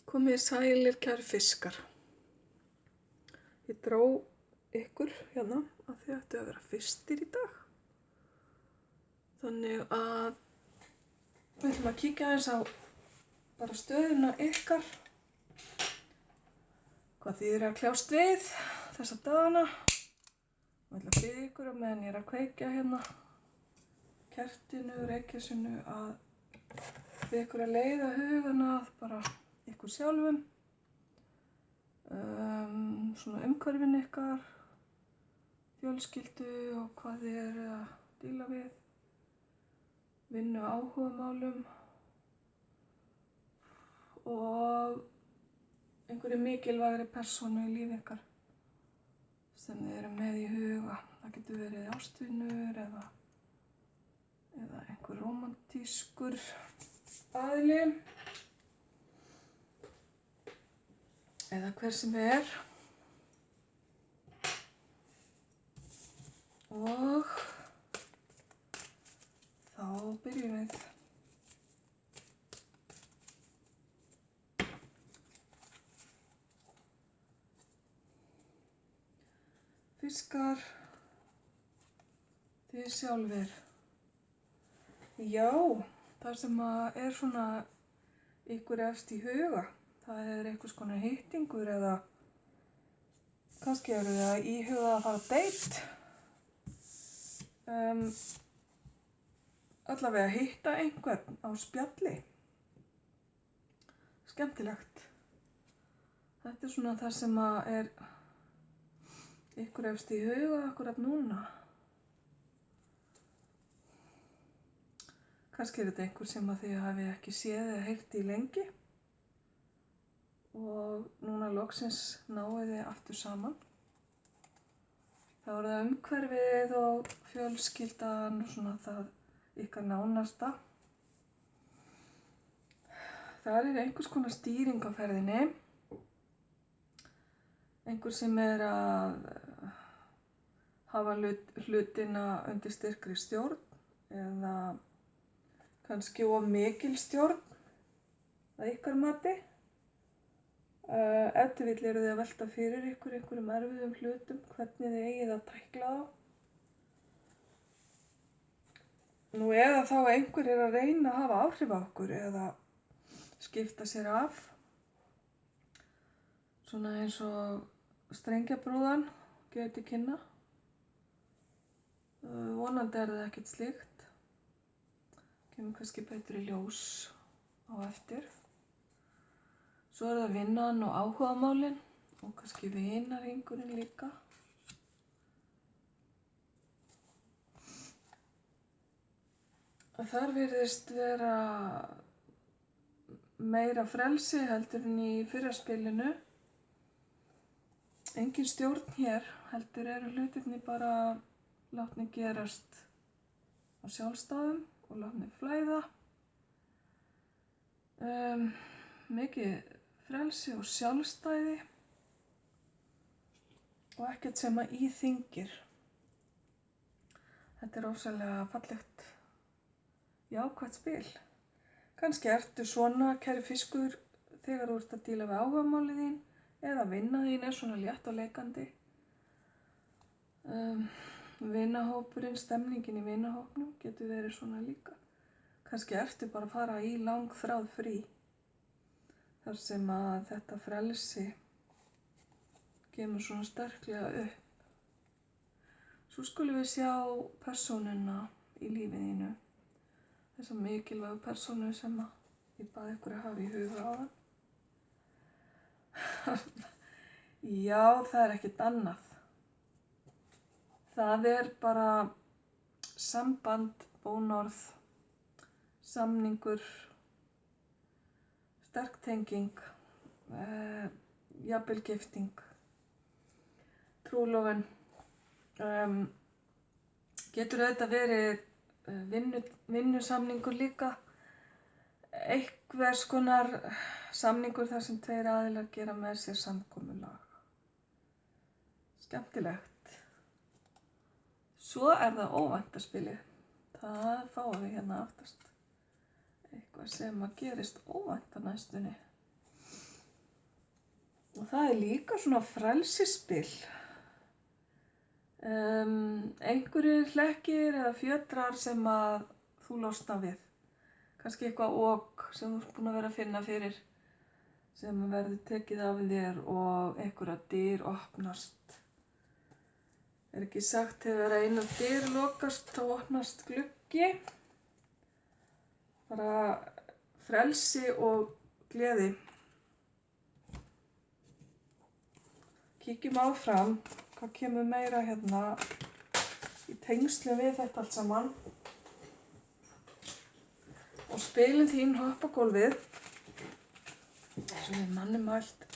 Komið sælir kæru fiskar. Ég dró ykkur hérna að þið ættu að vera fyrstir í dag. Þannig að við ætlum að kíkja aðeins á bara stöðuna ykkar. Hvað þið eru að kljást við þessa dagana. Ég ætla að biðja ykkur að meðan ég er að kveikja hérna kertinu, reykjasinu að við ykkur að leiða hugana að bara ykkur sjálfum, svona umhverfin ykkar, fjölskyldu og hvað þið eru að díla við, vinnu áhugamálum og einhverju mikilvægri persónu í lífi ykkar sem þið eru með í huga. Það getur verið ástvinur eða einhver rómantískur aðili. Eða hver sem er. Og þá byrjum við. Fiskar, þið sjálfir. Já, það sem er svona ykkur efst í huga. Það er einhvers konar hittingur eða kannski eru þið að íhuga að fara á date. Allavega hitta einhvern á spjalli. Skemmtilegt. Þetta er svona það sem er ykkur efst í huga akkurat núna. Kannski er þetta einhver sem þið hafi ekki séð eða heyrt í lengi. Og núna loksins náið þið aftur saman. Þá er það umhverfið og fjölskyldan og svona það ykkar nánasta. Það er einhvers konar stýring á ferðinni. Einhver sem er að hafa hlutina undir styrkri stjórn eða kannski of mikil stjórn að ykkar mati. Ef til vill eru þið að velta fyrir ykkur einhverjum erfiðum hlutum, hvernig þið eigið að tækla þá. Nú eða þá einhver er að reyna að hafa áhrif á okkur eða skipta sér af. Svona eins og strengjabrúðan gefur til kynna. Vonandi er það ekkert slíkt. Kemur kannski betur í ljós á eftir. Svo er það vinnan og áhugamálin og kannski vinarhringurinn líka. Þar virðist vera meira frelsi heldur en í fyrra spilinu. Engin stjórn hér, heldur eru hlutirnir bara látnir gerast á sjálfstæðum og látnir flæða. Mikið frelsi og sjálfstæði og ekkert sem að íþyngir. Þetta er ofsalega fallegt, jákvætt spil. Kannski ertu svona, kæri fiskur, þegar þú ert að díla við áhugamálið þín eða vinna þín er svona létt og leikandi. Vinahópurinn, stemningin í vinahópnum getur verið svona líka. Kannski ertu bara að fara í langþráð frí. Þar sem að þetta frelsi kemur svona sterklega upp. Svo skulum við sjá persónuna í lífið þínu. Þessa mikilvægu persónu sem ég bað ykkur að hafa í huga áðan. Já, það er ekkert annað. Það er bara samband, bónorð, samningur, sterk tenging, jafnvel gifting, trúlofun. Getur auðvitað verið vinnusamningur líka. Einhvers konar samningur þar sem tveir aðilar gera með sér samkomulag. Skemmtilegt. Svo er það óvæntaspilið. Það fáum við hérna aftast. Eitthvað sem gerist óvænt á næstunni. Og það líka svona frelsisspil. Einhverjir hlekkir eða fjötrar sem að þú losna við. Kannski eitthvað ok sem þú ert búin að vera að finna fyrir sem verður tekið af þér og einhverja dyr opnast. Ekki sagt þegar einu dyr lokast þá opnast gluggi. Bara frelsi og gleði. Kíkjum áfram. Hvað kemur meira hérna í tengslum við þetta allt saman. Og spilin þín hoppa gólfið. Svo við manni mælt.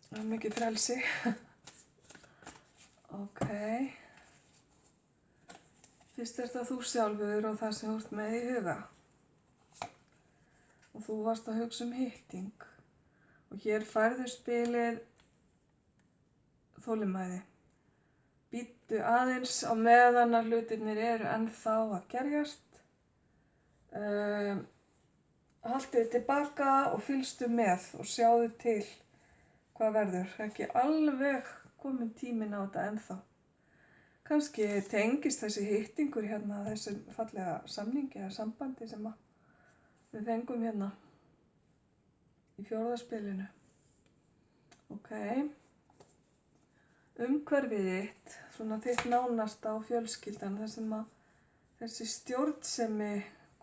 Það er mikið frelsi. Ok. Fyrst er það þú sjálfur og það sem þú ert með í huga. Og þú varst að hugsa hitting. Og hér færðu spilið þolinmæði. Bíddu aðeins á meðan að hlutirnir eru ennþá að gerjast. Haldið tilbaka og fylgstu með og sjáðu til hvað verður. Ekki alveg komin tíminn á þetta ennþá. Kannski tengist þessi hittingur hérna, þessi fallega samningi eða sambandi sem við fengum hérna í 4. spilinu. Ok. Umhverfið þitt, svona þitt nánasta og fjölskyldan, þar sem að þessi stjórnsemi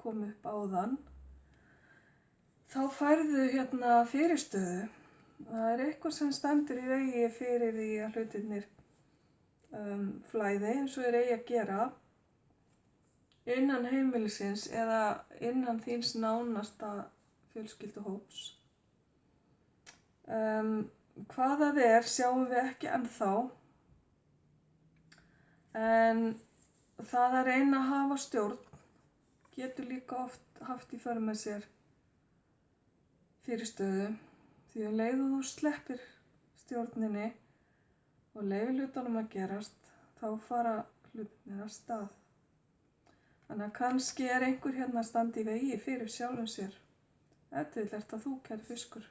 kom upp áðan, þá færðu hérna fyrirstöðu. Það er eitthvað sem stendur í vegi fyrir því að hlutirnir flæði eins og eigi að gera innan heimilisins eða innan þíns nánasta fjölskylduhóps. Hvað það er sjáum við ekki ennþá, en það að reyna að hafa stjórn getur líka oft haft í för með sér fyrirstöðu, því að leiðu þú sleppir stjórninni og leyfir hlutunum að gerast, þá fara hlutirnir af stað. Þannig að kannski er einhver hérna að standa í vegi fyrir sjálfum sér. Þetta er það þú, kæri fiskur.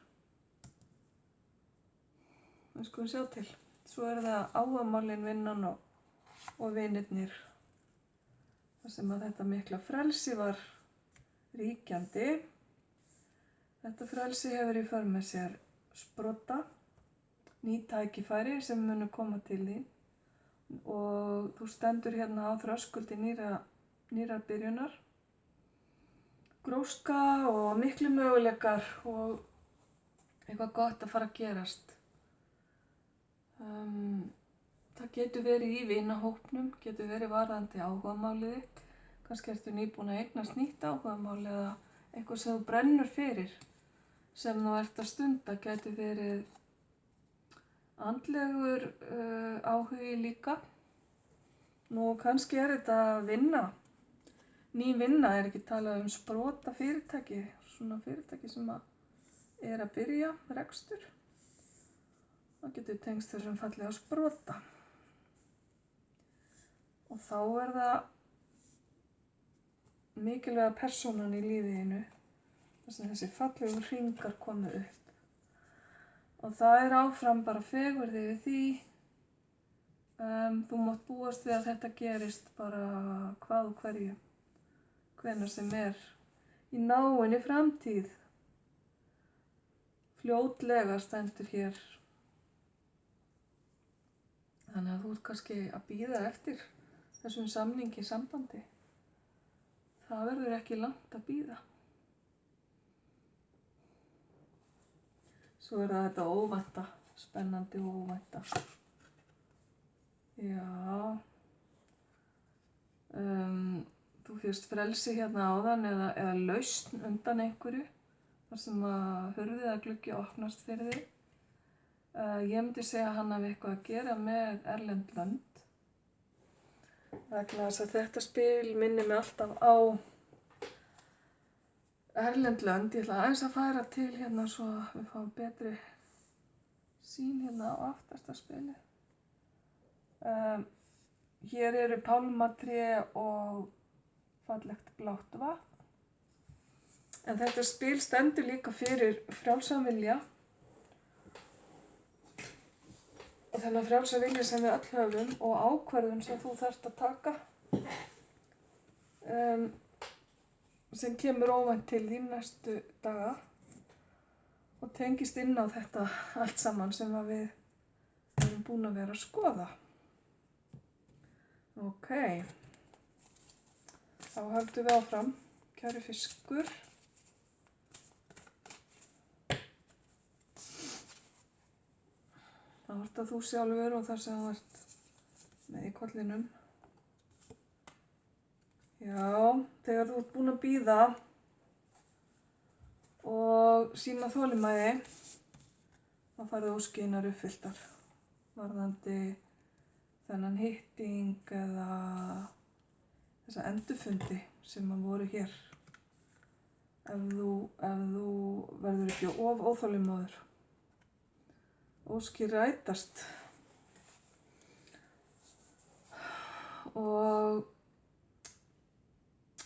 Við skulum sjá til. Svo er það áhugamálin, vinnan og vinirnir. Þar sem að þetta mikla frelsi var ríkjandi. Þetta frelsi hefur í för með sér sprota, ný tækifæri sem munu koma til þín og þú stendur hérna á þröskuldi nýrar byrjunar. Gróska og miklu möguleikar og eitthvað gott að fara að gerast. Það getur verið í vinahópnum, getur verið varðandi áhugamálið þitt. Kannski ertu nýbúin að eignast nýtt áhugamál eða eitthvað sem þú brennur fyrir sem þú ert að stunda. Getur verið andlegur áhugi líka. Nú kannski er þetta vinna. Ný vinna, er ekki talað sprota fyrirtæki, svona fyrirtæki sem er að byrja rekstur. Það getur tengst þessum fallega sprota. Og þá er það mikilvæga persónan í lífinu, þar sem þessi fallegu hringar komu upp. Og það er áfram bara fegurði við því. Þú mátt búast við að þetta gerist bara hvað og hverju, hvenær sem er, í náinni framtíð. Fljótlega stendur hér. Þannig að þú ert kannski að bíða eftir þessum samningi sambandi. Það verður ekki langt að bíða. Svo er það þetta óvænta, spennandi og óvænta. Já. Þú fyrst frelsi hérna áðan eða lausn undan einhverju, þar sem að hurðið að gluggi opnast fyrir þig. Ég myndi segja að hann hafi eitthvað að gera með erlend lönd. Vegna þess að þetta spil minnir mig alltaf á erlend lönd. Ég ætla aðeins að færa til hérna svo við fáum betri sýn hérna á aftasta spilið. Hér eru pálmatré og fallegt blátt vatn. En þetta spil stendur líka fyrir frjálsan vilja þennan frjálsa vilja sem við öll höfum og ákvörðun sem þú þarft að taka sem kemur óvænt til þín næstu daga og tengist inn á þetta allt saman sem að við erum búin að vera að skoða. Ok, þá höldum við áfram, kæri fiskur. Það vart að þú sjálfur og þar sem þú ert með í kollinum. Já, þegar þú ert búin að bíða og sýna þolinmæði, þá færðu óskinar uppfylltar varðandi þennan hitting eða þessa endurfundi sem að voru hér. Ef þú verður ekki of óþolinmóður. Óskir rætast og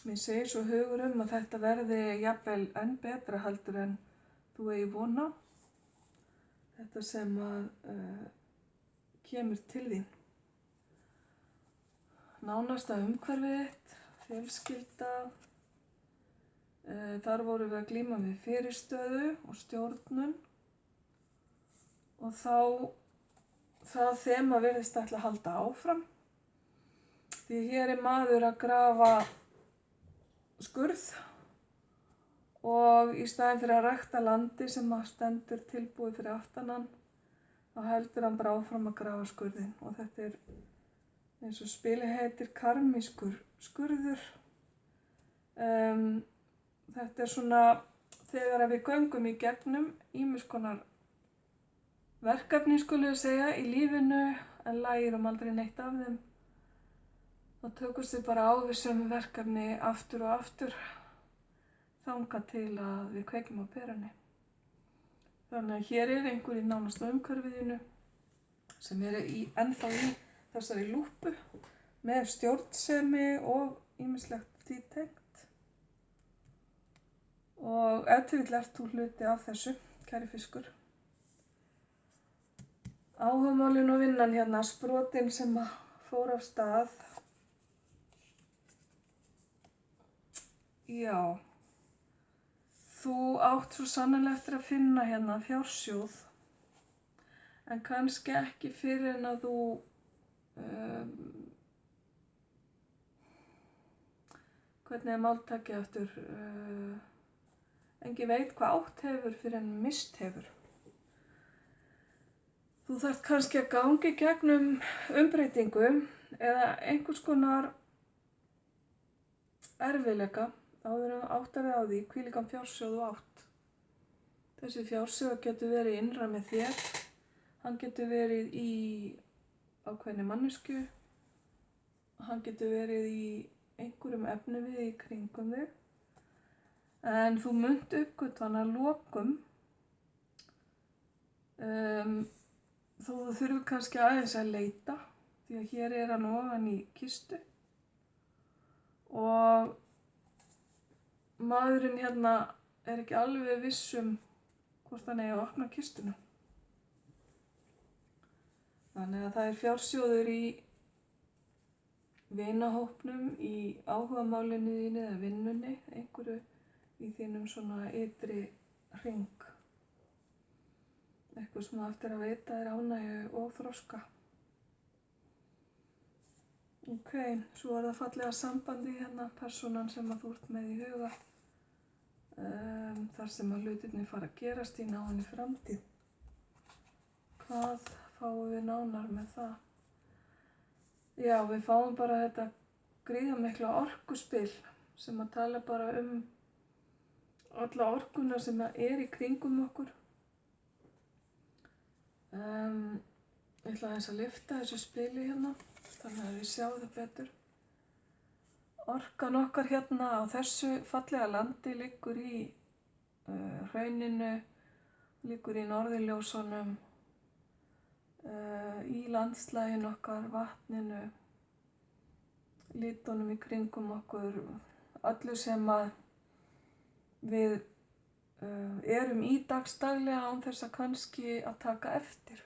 mér segir svo hugur að þetta verði jafnvel enn betra heldur en þú eigi von á. Þetta sem að kemur til þín. Nánasta umhverfið þitt, fjölskylda, þar vorum við að glíma við fyrirstöðu og stjórnun og þá það þema virðist ætla að halda áfram. Því hér er maður að grafa skurð og í staðinn fyrir að rækta landi sem að stendur tilbúið fyrir aftan hann, þá heldur hann bara áfram að grafa skurðinn og þetta er eins og spilið heitir karmískur skurður. Þetta er svona þegar við göngum í gegnum ýmiss konar verkefni skulum við segja í lífinu en lærum aldrei neitt af þeim. Þá tökumst við bara á við sömu verkefni aftur og aftur þangað til að við kveikjum á perunni. Þannig að hér er einhver í nánasta umhverfiðinu sem er ennþá í þessari lúpu með stjórnsemi og ýmislegt því tengt. Og ef til vill ert þú hluti af þessu, kæri fiskur. Áhugamálin og vinnan hérna, sprotin sem fór af stað. Já, þú átt svo sannarlega eftir að finna hérna fjársjóð, en kannski ekki fyrir en að þú hvernig er máltækið aftur? Engin veit hvað átt hefur fyrir en mist hefur. Þú þarft kannski að gangi gegnum umbreytingu eða einhvers konar erfiðleika áður en áttar þig á því hvílíkan fjársjóð þú átt. Þessi fjársjóð getur verið innra með þér, hann getur verið í ákveðinni manneskju, hann getur verið í einhverjum efnivið í kringum þig, en þú munt uppgötva hann að lokum þó þú þurfir kannski aðeins að leita því að hér er hann ofan í kistu og maðurinn hérna er ekki alveg viss hvort hann eigi að opna kistuna. Þannig að það er fjársjóður í vinahópnum, í áhugamálinu þínu eða vinnunni, einhverju í þínum svona ytri hring. Eitthvað sem eftir að veita er ánægju og þroska. Ok, svo er það fallega sambandi hérna, persónan sem að þú ert með í huga. Þar sem að hlutirnir fara að gerast í náinni framtíð. Hvað fáum við nánar með það? Já, við fáum bara þetta gríðarmikla orkuspil sem að tala bara alla orkuna sem er í kringum okkur. Ég ætla aðeins að lyfta þessu spili hérna, þannig að við sjáum það betur. Orkan okkar hérna á þessu fallega landi liggur í hrauninu, liggur í norðurljósunum, í landslaginu okkar, vatninu, litunum í kringum okkur, öllu sem að við erum í dagsdaglega án þess að kannski að taka eftir.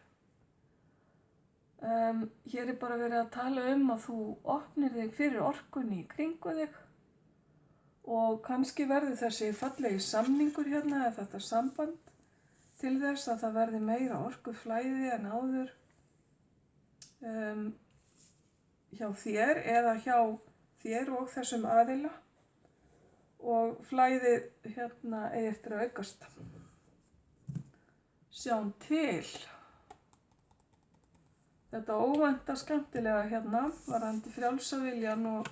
Hér bara verið að tala að þú opnir þig fyrir orkunni í kringu þig og kannski verður þessi fallegi samningur hérna eða þetta samband til þess að það verði meira orkuflæði en áður hjá þér eða hjá þér og þessum aðila og flæðið hérna eigi eftir að aukast. Sjáum til. Þetta óvænta skemmtilega hérna varðandi frjálsa viljan og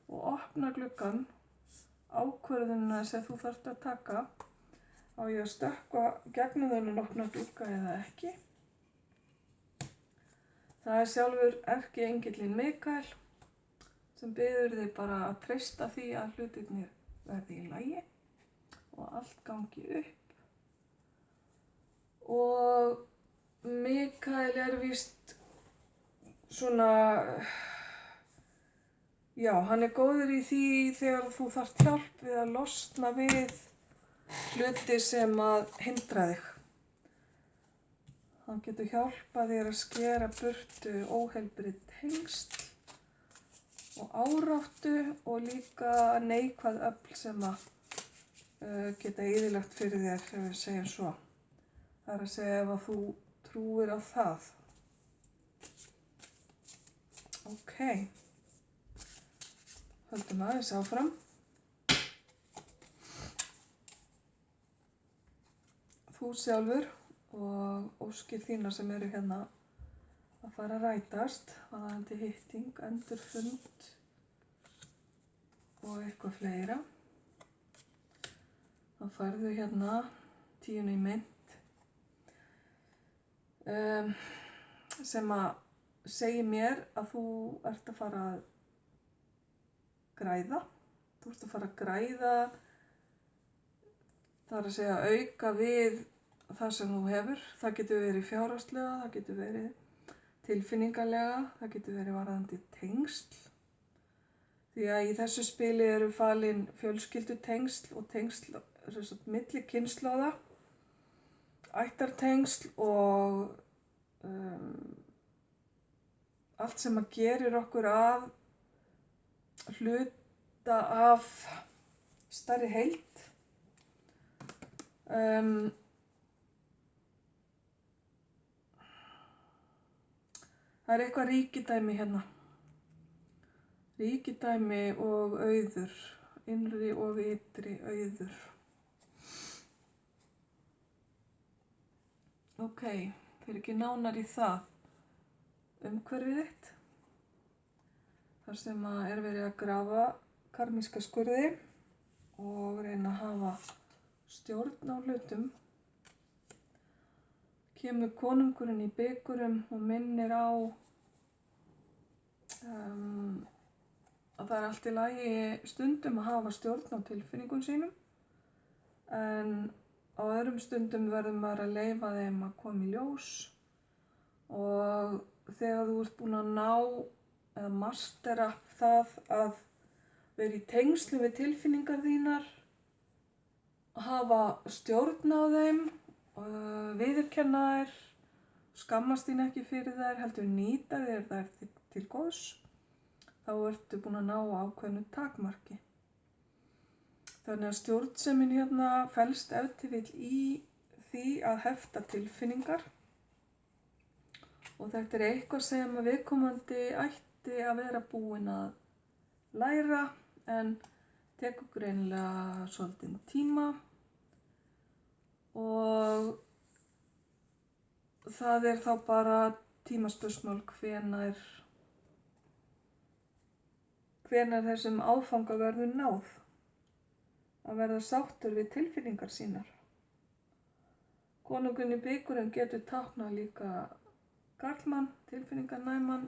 opna gluggann, ákvörðunina sem þú þarft að taka, á ég að stökkva gegnum þennan opna glugga eða ekki. Það sjálfur erkiengillinn Mikael sem biður þig bara að treysta því að hlutirnir verði í lagi og allt gangi upp. Og Mikael víst svona, já, hann góður í því þegar þú þarft hjálp við að losna við hluti sem að hindra þig. Hann getur hjálpað þér að skera burtu óheilbrigð tengsl og áráttu og líka neikvæð öfl sem að geta eyðilagt fyrir þér, ef við segjum svo. Það að segja ef að þú trúir á það. Ok, höldum aðeins áfram. Þú sjálfur og óskir þínar sem eru hérna að fara að rætast, varðandi hitting, endurfund og eitthvað fleira. Þá færðu hérna 10 í mynd sem að segja mér að þú ert að fara að græða. Þú ert að fara að græða, það er að segja auka við það sem þú hefur. Það getur verið fjárhagslega, það getur verið tilfinningalega, það getur verið varðandi tengsl. Því að í þessu spili eru falin fjölskyldutengsl og tengsl milli kynslóða, ættartengsl og allt sem að gerir okkur að hluta af stærri heild. Það eitthvað ríkidæmi hérna. Ríkidæmi og auður, innri og ytri auður. Ok, fyrir ekki nánar í það. Umhverfið þitt. Þar sem að verið að grafa karmíska skurði og reyna að hafa stjórn á hlutum. Kemur konungurinn í bikurum og minnir á að það allt í lagi stundum að hafa stjórn á tilfinningum sínum, en á öðrum stundum verður maður að leyfa þeim að koma í ljós og þegar þú ert búin að ná eða mastera það að vera í tengslu við tilfinningar þínar, hafa stjórn á þeim, viðurkenna þær, skammast þín ekki fyrir þær, heldur nýta þér þær til góðs, þá ertu búin að ná ákveðnu takmarki. Þannig að stjórnsemin hérna felst ef til vill í því að hefta tilfinningar og þetta eitthvað sem viðkomandi ætti að vera búin að læra en tekur greinilega svolítinn tíma og það þá bara tímaspursmál hvenær þessum áfanga verður náð. Að verða sáttur við tilfinningar sínar. Konungurinn í bikurum getur táknað líka karlmann, tilfinninganæman,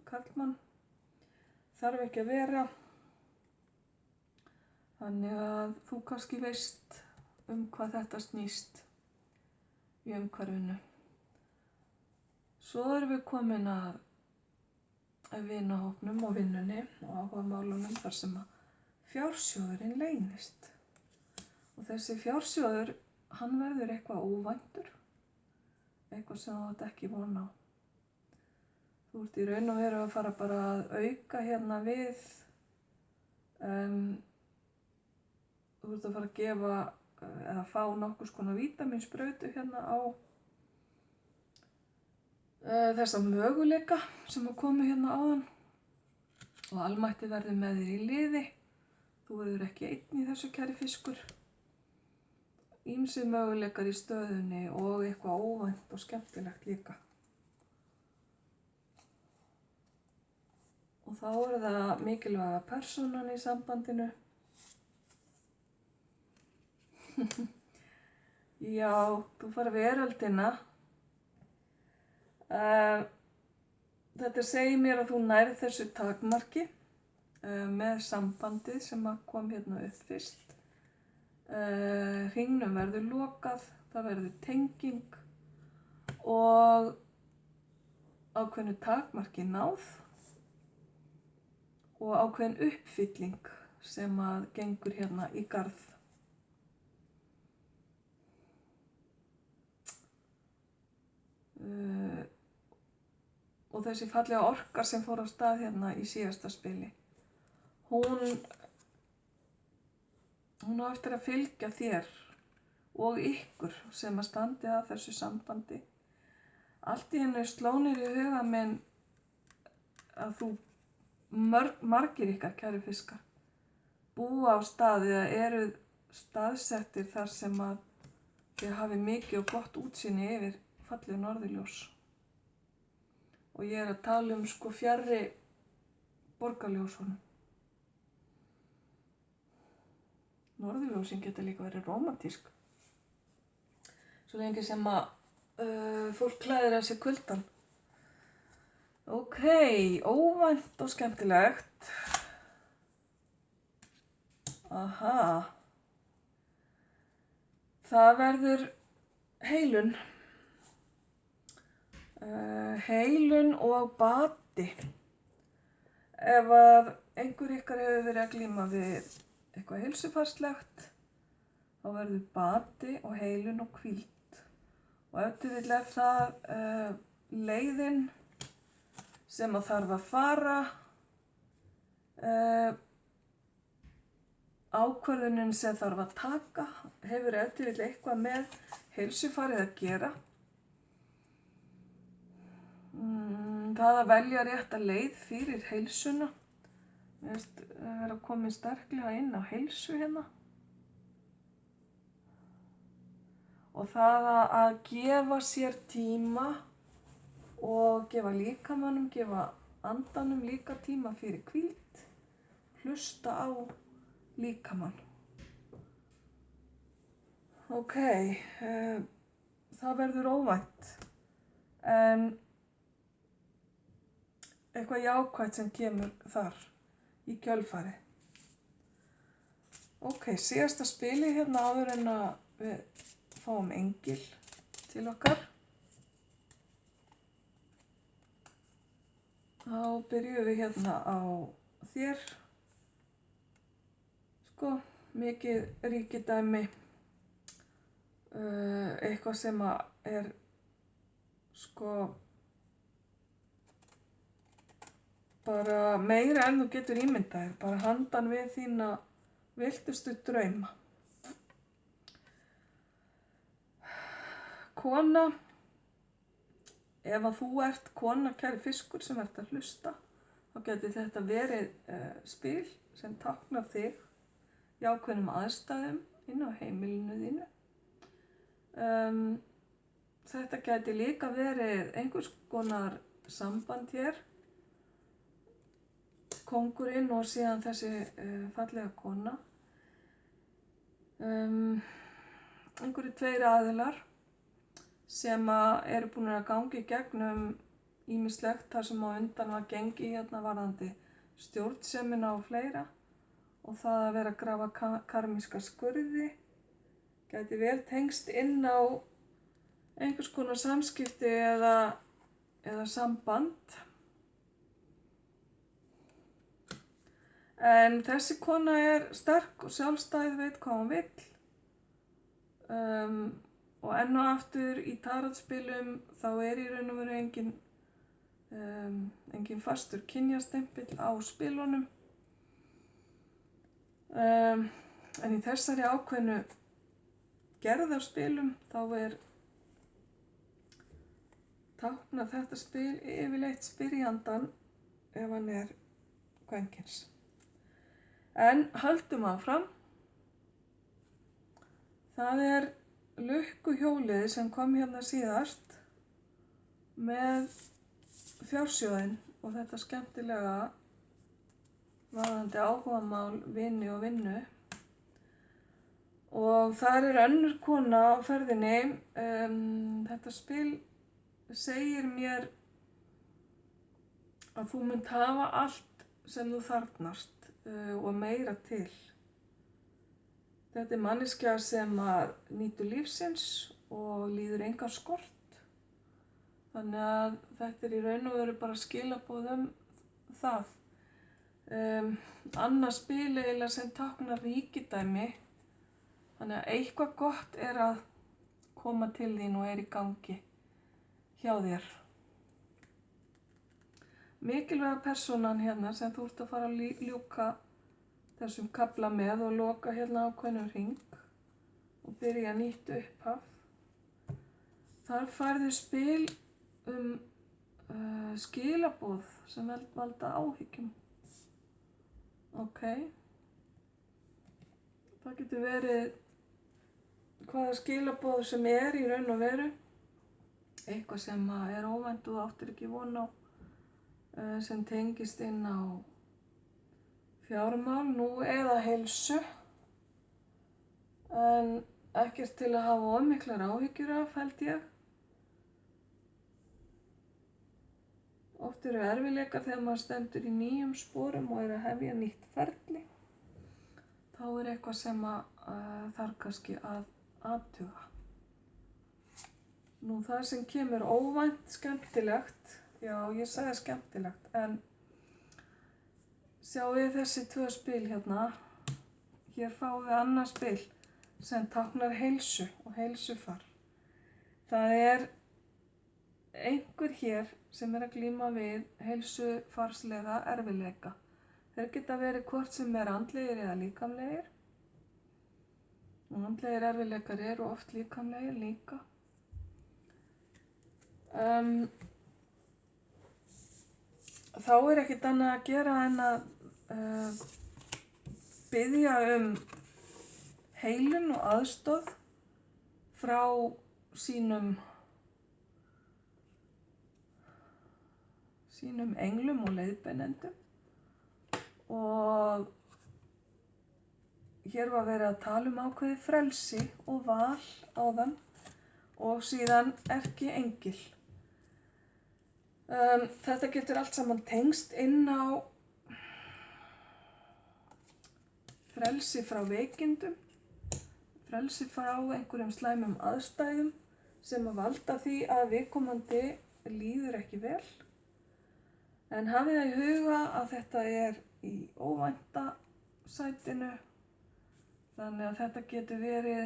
karlmann, þarf ekki að vera. Þannig að þú kannski veist hvað þetta snýst í umhverfinu. Svo erum við komin að vinahópnum og vinnunni og áhugamálunum þar sem að fjársjóðurinn leynist. Og þessi fjársjóður, hann verður eitthvað óvæntur. eitthvað sem þú átt ekki von á. Þú ert í raun og veru að fara bara að auka hérna við, þú ert að fara að gefa eða fá nokkurs konar vítamínsprautu hérna á þessa möguleika sem að koma hérna áðan og almætti verður með þér í liði. Þú verður ekki einn í þessu, kæri fiskur. Ýmsir möguleikar í stöðunni og eitthvað óvænt og skemmtilegt líka. Og þá er það mikilvæga persónan í sambandinu. Já, þú fara veröldina. Þetta segir mér að þú nærð þessu takmarki með sambandið sem kom hérna upp fyrst. Hringnum verður lokað, það verður tenging og ákveðnu takmarki náð og ákveðin uppfylling sem að gengur hérna í garð. Og þessi fallega orka sem fór á stað hérna í síðasta spili, hún á eftir að fylgja þér og ykkur sem að standi að þessu sambandi. Allt í hennu slónir í huga minn að þú margir ykkar, kæri fiskar, búa á staði eða eru staðsettir þar sem að þið hafi mikið og gott útsýni yfir fallegu norðurljós. Og ég er að tala fjarri borgarljósunum. Norðurljósin geta líka verið rómantísk. Svo lengi sem að fólk klæðir að sér kuldann. Ok, óvænt og skemmtilegt. Aha. Það verður heilun. Heilun og bati. Ef að einhver ykkar hefur verið að glíma við eitthvað heilsufarslegt, þá verður bati og heilun og hvíld. Og ef til vill er það leiðin sem að þarf að fara, ákvörðunin sem þarf að taka, hefur ef til vill eitthvað með heilsufarið að gera. Það að velja rétta leið fyrir heilsuna. Mér finnst vera komin sterklega inn á heilsu hérna. Og það að gefa sér tíma og gefa líkamanum, gefa andanum líka tíma fyrir hvíld. Hlusta á líkamann. Ok, það verður óvænt. En eitthvað jákvætt sem kemur þar í kjölfarið. Ok, síðasta spili hérna áður en að við fáum engil til okkar. Þá byrjum við hérna á þér. Mikið ríkidæmi. Eitthvað sem að er bara meira en þú getur ímyndaðir, bara handan við þína viltustu drauma. Kona, ef að þú ert kona, kæri fiskur, sem ert að hlusta, þá getur þetta verið spil sem táknar þig í ákveðnum aðstæðum inn á heimilinu þínu. Þetta gæti líka verið einhvers konar samband hér. Kóngurinn og síðan þessi fallega kona. Einhverjir tveir aðilar sem eru búin að gangi gegnum ýmislegt þar sem á undan var gengi hérna varðandi stjórnsemina og fleira. Og það að vera að grafa karmíska skurði gæti vel tengst inn á einhvers konar samskipti eða samband. En þessi kona er sterk og sjálfstæð, veit hvað hún vill. Og enn og aftur í tarotspilum þá í raun og veru engin fastur kynjastempill á spilunum. En í þessari ákveðnu gerðarspilum þá táknar þetta spil yfirleitt spyrjandann ef hann kvenkyns. En höldum áfram. Það lukkuhjólið sem kom hérna síðast með fjársjóðinn og þetta skemmtilega varðandi áhugamál, vini og vinnu. Og þar önnur kona á ferðinni. Þetta spil segir mér að þú munt hafa allt sem þú þarfnast og meira til. Þetta manneskja sem nýtur lífsins og líður engan skort. Þannig að þetta í raun og veru bara skilaboð það. Annað spil eiginlega sem táknar ríkidæmi. Þannig að eitthvað gott að koma til þín og í gangi hjá þér. Mikilvæga persónan hérna sem þú ert að fara að ljúka þessum kafla með og loka hérna ákveðnum hring og byrja nýtt upphaf. Þar færðu spil skilaboð sem valda áhyggjum. Ok. Það getur verið hvaða skilaboð sem í raun og veru. Eitthvað sem óvænt og þú áttir ekki von á. Sem tengist inn á fjármál nú eða heilsu, en ekkert til að hafa of miklar áhyggjur af, held ég. Oft erfiðleikar þegar maður stendur í nýjum sporum og að hefja nýtt ferli. Þá eitthvað sem þarf kannski að athuga. Nú það sem kemur óvænt skemmtilegt. Já, ég sagði skemmtilegt, en sjáum við þessi tvö spil hérna. Hér fáum við annað spil sem táknar heilsu og heilsufar. Það einhver hér sem að glíma við heilsufarslega erfiðleika. Þeir geta verið hvort sem andlegir eða líkamlegir. Og andlegir erfiðleikar eru oft líkamlegir líka. Þá ekkert annað að gera en að biðja heilun og aðstoð frá sínum englum og leiðbeinendum. Og hér var verið að tala ákveðið frelsi og val áðan og síðan erkiengil. Þetta getur allt saman tengst inn á frelsi frá veikindum, frelsi frá einhverjum slæmum aðstæðum sem að valda því að viðkomandi líður ekki vel. En hafið það í huga að þetta í óvænta sætinu, þannig að þetta getur verið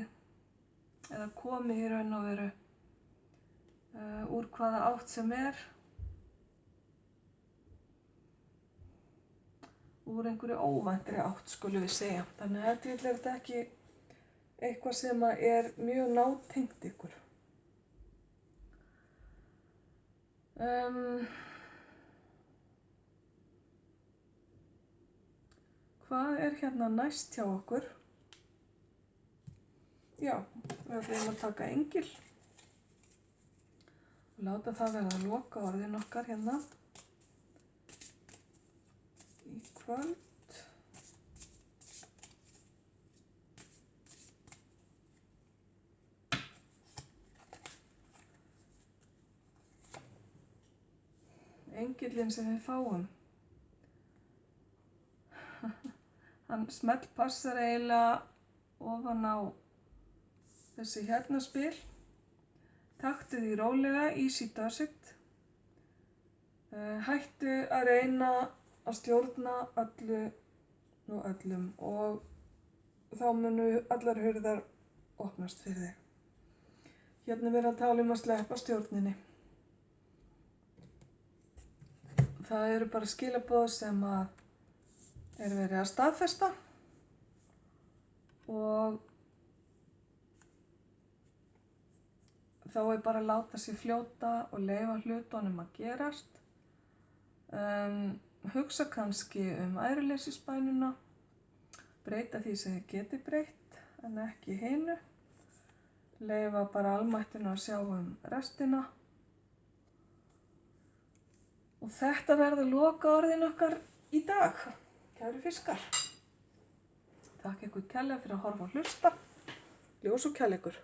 eða komið í raun og veru úr hvaða átt sem úr einhverju óvæntri átt, skulum við segja. Þannig að þetta ekki eitthvað sem mjög nátengt ykkur. Hvað hérna næst hjá okkur? Já, við ætlum að taka engil og láta það verða að loka orðin okkar hérna í kvöld. Engillinn sem við fáum, hann smellpassar eiginlega ofan á þessi hérna spil. Taktu því rólega, easy does it. Hættu að reyna að stjórna öllu og öllum og þá munu allar hurðar opnast fyrir þig. Hérna er verið að tala um að sleppa stjórninni. Það eru bara skilaboð sem að er verið að staðfesta og þá er bara að láta sig fljóta og leyfa hlutunum að gerast. Hugsa kannski æðruleysisbænina, breyta því sem þið geti breytt en ekki hinu. Leyfa bara almættinu að sjá restina. Og þetta verður lokaorðin okkar í dag, kæru fiskar. Takk ykkur kærlega fyrir að horfa og hlusta. Ljós og kærleikur.